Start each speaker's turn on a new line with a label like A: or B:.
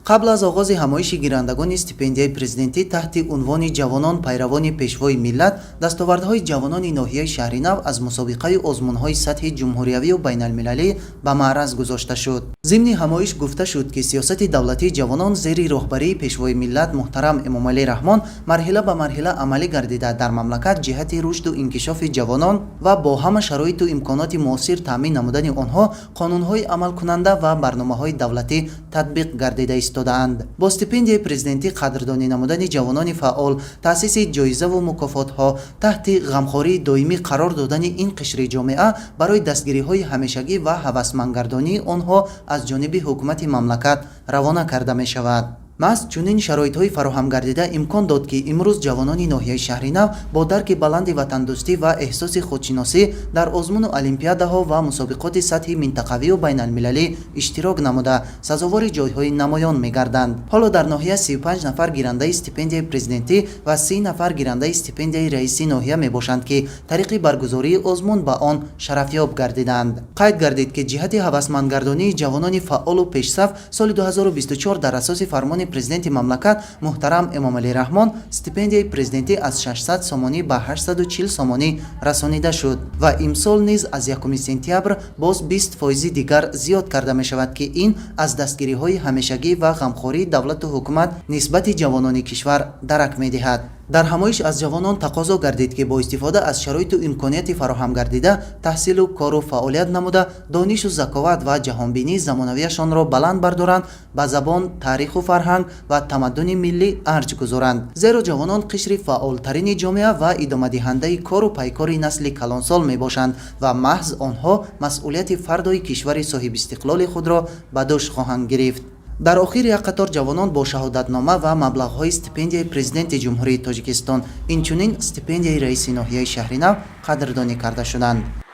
A: қабл аз оғози ҳамоиши гирандагони стипендияи президентӣ таҳти унвони ҷавонон пайравони пешвои миллат, дастовардҳои ҷавонони ноҳияи Шаҳринав аз мусобиқаи озмунҳои сатҳи ҷумҳуриявию байналмилалӣ ба маъраз гузошта шуд. Зимни ҳамоиш гуфта шуд ки сиёсати давлатии ҷавонон зери роҳбарии пешвои миллат муҳтарам Эмомалӣ Раҳмон марҳила ба марҳила амалӣ гардида дар мамлакат ҷиҳати рушду инкишофи ҷавонон ва бо ҳама шароиту имконоти муосир таъмин намудани онҳо қонунҳои амалкунанда ва барномаҳои давлатӣ татбиқ гардида истодаанд. Бо стипендияи президентӣ қадрдонӣ намудани ҷавонони фаъол, таъсиси ҷоизаву мукофотҳо, таҳти ғамхории доимӣ қарор додани ин қишри ҷомеа барои дастгириҳои ҳамешагӣ ва ҳавасмандгардонии онҳо аз ҷониби ҳукумати мамлакат равона карда мешавад. маҳз чунин шароитҳои фароҳам гардида имкон дод ки имрӯз ҷавонони ноҳияи Шаҳринав бо дарки баланди ватандӯстӣ ва эҳсоси худшиносӣ дар озмуну олимпиадаҳо ва мусобиқоти сатҳи минтақавию байналмилалӣ иштирок намуда сазовори ҷойҳои намоён мегарданд. ҳоло дар ноҳия 35 нафар гирандаи стипендияи президентӣ ва 30 нафар гирандаи стипендияи раиси ноҳия мебошанд ки тариқи баргузории озмун ба он шарафёб гардиданд. қайд гардид ки ҷиҳати ҳавасмандгардонии ҷавонони фаъолу пешсаф соли 2024 дар асоси фармони президенти мамлакат муҳтарам Эмомалӣ Раҳмон стипендияи президентӣ аз 600 сомонӣ ба 840 сомонӣ расонида шуд ва имсол низ аз 1 сентябр боз 20% дигар зиёд карда мешавад ки ин аз дастгириҳои ҳамешагӣ ва ғамхории давлату ҳукумат нисбати ҷавонони кишвар дарак медиҳад. дар ҳамоиш аз ҷавонон тақозо гардид ки бо истифода аз шароиту имконияти фароҳам гардида таҳсилу кору фаъолият намуда донишу заковат ва ҷаҳонбинии замонавияшонро баланд бардоранд, ба забон, таъриху фарҳанг ва тамаддуни миллӣ арҷ гузоранд. зеро ҷавонон қишри фаъолтарини ҷомеа ва идомадиҳандаи кору пайкори насли калонсол мебошанд ва маҳз онҳо масъулияти фардои кишвари соҳибистиқлоли худро ба дӯш хоҳанд гирифт. дар охир як қатор ҷавонон бо шаҳодатнома ва маблағҳои стипендияи президенти ҷумҳурии Тоҷикистон, инчунин стипендияи раиси ноҳияи Шаҳринав қадрдонӣ карда шуданд.